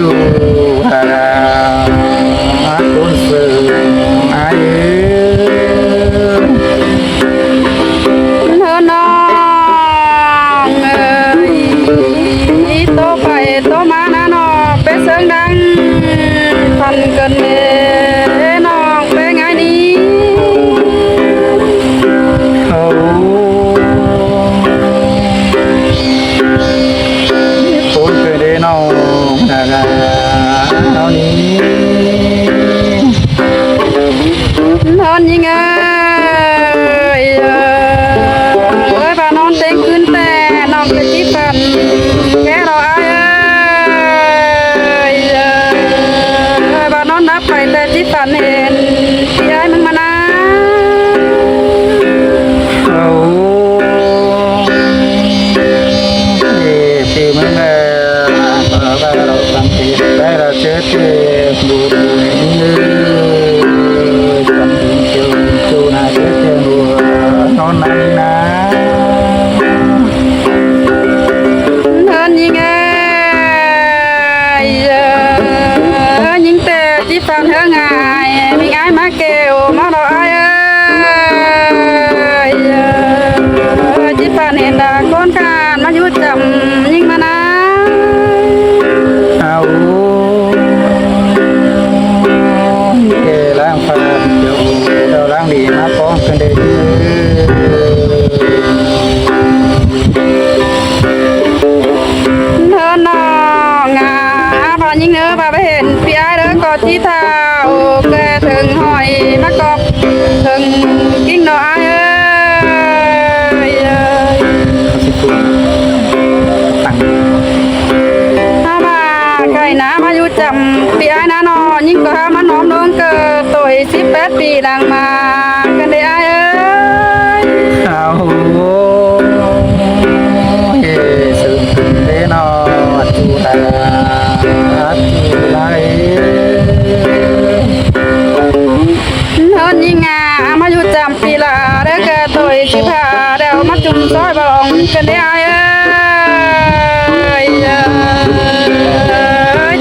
จูฮาราคุณสื่อไอเธอน้องเอ้ยอีโตไปโตมานะน้องเป็นเสียงดังทันเกินเด้น้องเป็นไงนี่เขาพูดไปได้น้องฮาราเอานี้นอนยังไงบ้านนอนเต็งขึ้นแต่น้องจะจีบกันแค่เราบ้านนอนนับไปแต่จีบกันเห็นพี่ไอ้มึงมานะเขาที่มึงเราทำผิดได้เราเจอเจ็บดูดูจำถึงเจ้าจูน่าเจอเจ้าหัวนอนนั่งนะนอนยังไงยิงแต่จีบกันเฮงไงมีไอ้มาเกลมาเราไอ้จีบกันเห็นดาคนการมาอยู่จำยิงมานะเอาเกล้างฟ้าเจ้าเราล้างดีมาป้องกันได้เธอน้องพอยิงเนื้อไปเห็นพี่ไอ้เด้อกอดที่เท้าแกถึงหอยมากอบถึงกิ้งหน่อยสิคุณตั้งถ้ามาใครนะมาอยู่จำพี่ไอ้นะนอนยิ่งก็หามันน้อมน้องเกิดตัว18 ปีหลังมากันได้ไอ้เอาเฮ้สึ่งเดนอจูฮาจูไลนอนยิ่งมาอยู่จำปีละเด้อเกิดตัว15เดี๋ยวมาจุ่มซอยบอลงกันได้ไอ้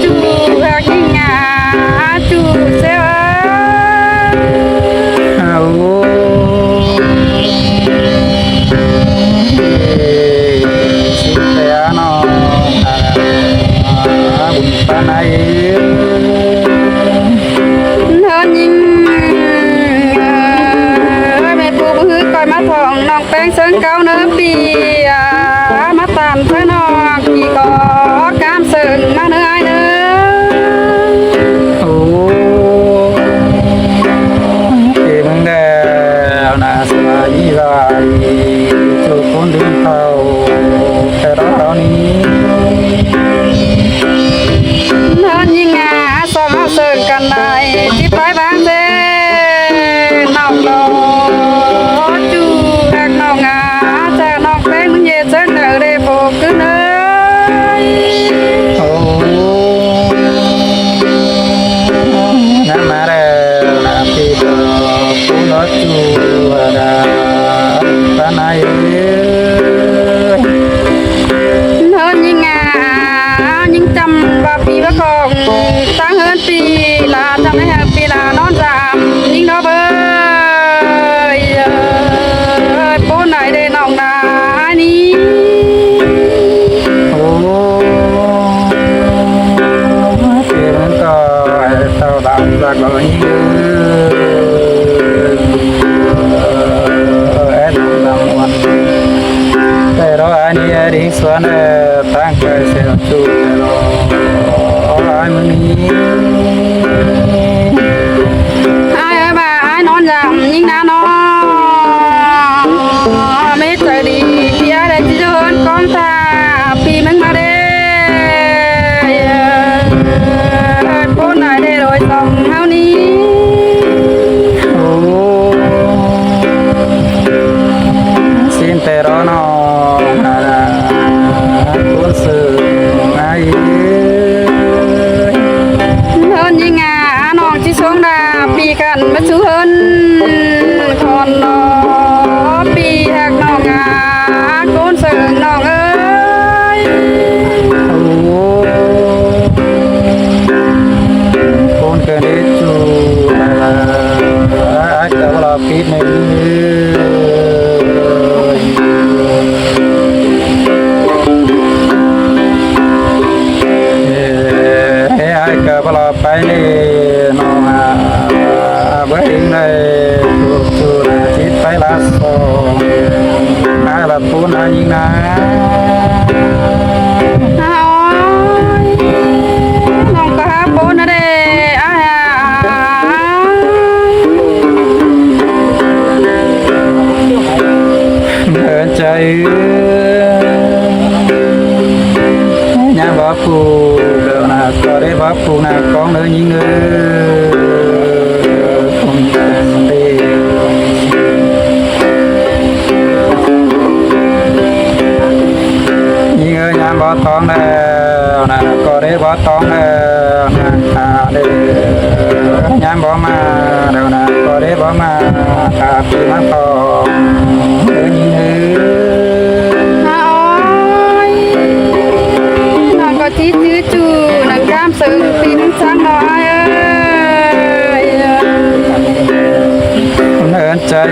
จูหักยิ่งจูเซลเอาสิเตานอบุญปานายเธอยิงแม่ปูมือคอยมาทองน้องแป้งเสิงเก้าเนื้อปีมาตามเธอน้องกี่กอกามเสิงมาเนื้อไอเนื้อโอ้เก่งแล้วนะสบายดีไรทุกคนดึงเขาแต่เรานี้ เธอยิงสองเอาเสิงกันได้ที่ปลายบางเด้น้องโลจูหักน้องแต่น้องแป้งมึงเย็ดเสิงเนื้อเรโฟขึ้นเนื้อโอ้นั่นมาแล้วนะพี่ก็ผู้รอจูราปานายเธอยิงยิงจำว่าปีว่าของตั้งเฮินปีลาจำให้ปีลานอนจามยิงดอกเบยปูไหนเดนองนานี่ โอ้เก่งก็เท่าดำจากเรานี้ดำวันแต่เราอันนี้ดีส่วนตั้งใจเสียจูแต่เราอันนี้ ไอ้บ่าไอ้นอนจามยิงนานอนไม่ใจดีพี่ไอ้ได้ที่เดินก้อนตาพี่มึงมาเด้ปูไหนเดโดยสองเท่านี้โอ้สินแต่รอนอฮาราคุณสื่อไงเฮินยิงน้องที่สงดาปีกันมาชูเฮินคนนอปีหักน้องโกนเสิร์น้องเอ้ ในไอ้เกิดพลอไปนี่น้องเบิ้งในทุกทิศไปละสองนาละปูนายิงนา น้องก็หาโปนนะเด้อาเดินใจnhà bà phụ đỡ là có đấy bà phụ là con nữa những người không cần đi những người nhà bà con là có đấy bà con là để nhà bà mà đều là có đấy bà mà phụ má con nữa những người chí chứ chú nàng cam sừng tin sáng nói ơi nên chạy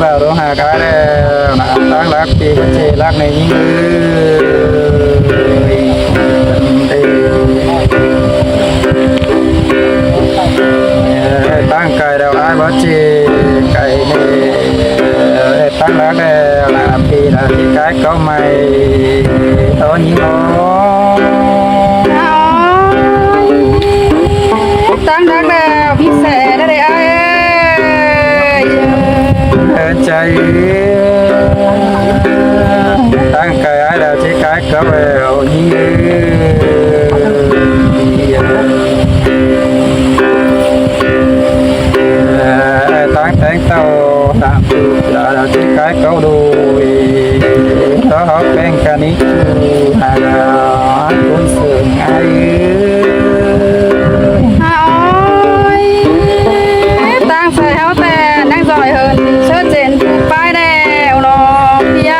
vào đó hà cái này đang lắc thì chỉ lắc này tăng cài đầu ai bắt chi cài này tăng lắc này làm gì là cái có mày đó những nó tăng đang đào biết xe đó đây ai ơi chạy tăng cài ai là chỉ cái có vào như tăng tiếng tàu tạm là chỉ cái câu đùi đó bên cả ní hà cũng sườn ai ơi tăng phải háo tè đang giỏi hơn sơ trên phụ bài đèo nó phía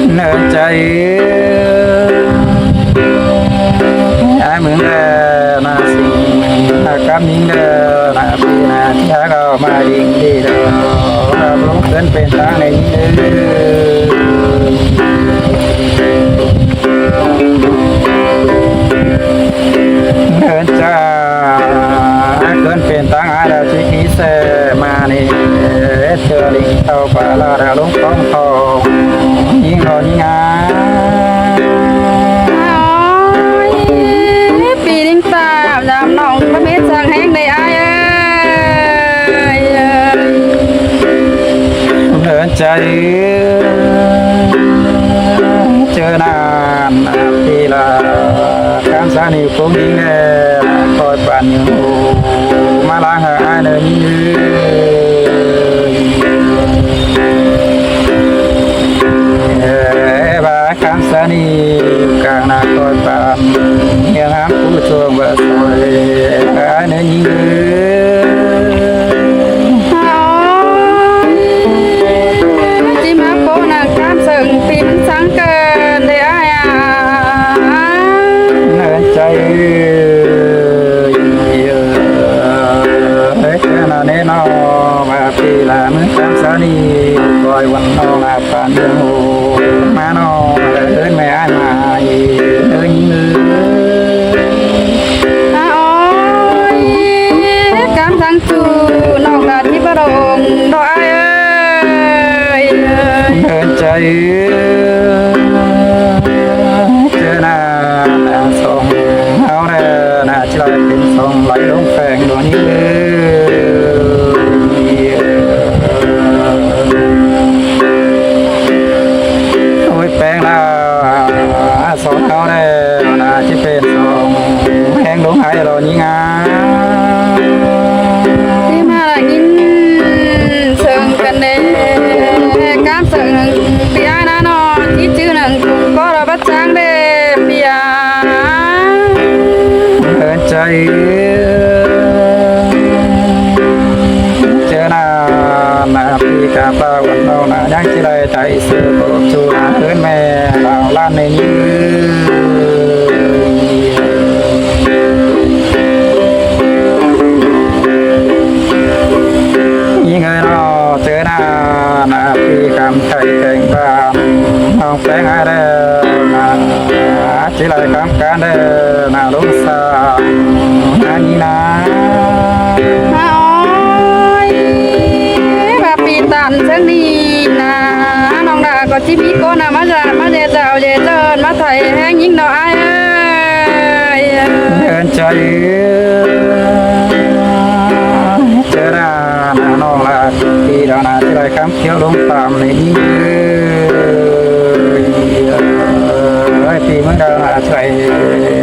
nơi chạy ai mượn là xin cam những là vì là giá cao mà đi đâu lúc đến bên ta này nên cha cơn bên ta ai là chỉ khí xe mà này chờ linh tàu và là lúc không thò nhưng rồi nhưngปีดิ้งตาดำน้องพระเมธสั่งแห้งได้อายเอ้ย เดินใจเจอนานปีละการสานิคงยิงคอยปั่นอยู่มาล้างหายเดินยืนบ้าการสานิกลางนาคอยปั่นยังหามผู้ชมว่าสวยหายเดินยืนsáng cơn để ai nơi chạy hết là nên nó mà vì là mới khám phá đi coi quanh nó là phản đường hồ má nó tới mẹ ai mà nơi như ôi cảm thắng chu nó làที่ประดงดอกai ơi nơi chạy sông lấy đúng phèn đồ như ôi phèn là sông cao đây là chỉ phèn sông hẹn đúng hay rồi như ngà đi mà là nhìn sừng cần để cam sừng bị ai na nó chỉ chữ nằng cũng có là bắt sáng để bia chạy là vì cả ba quần đâu là đang chỉ đây chạy sự của chú là hơn mẹ bảo lan này như นานาปีคำไทยแต่งบ้านน้องแป้งอะไรนาจิไรคำการเด้อนาลูกสาวนานีนา มาอ้อยมาปีตันเชิงนี้นะน้องดาก็จิมีโกนะมาจามาเจเจ้าเจเจินมาไทยแห้งยิ่งดอกอ้ายเอ้ย เดินใจเจอหน้าน้องละปีดาวนาจิไรคำเขียวลงตามในนี้ไอ้ปีเมื่อดาวนาช่วย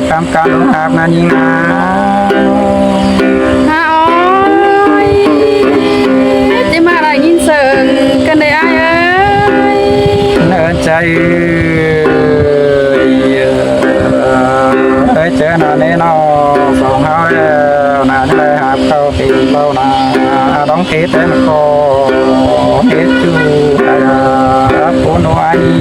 ทำการลงอาบนานีนา มาอ้อยจิมาได้ยินเสียงกันได้อ้ายเอ้ย เนินใจได้เจอหน้าแน่นอนสองเฮาแล้วนาได้หาเข้าตีเล่านาต้องเทเต็มคอเทจูตาปูนวานี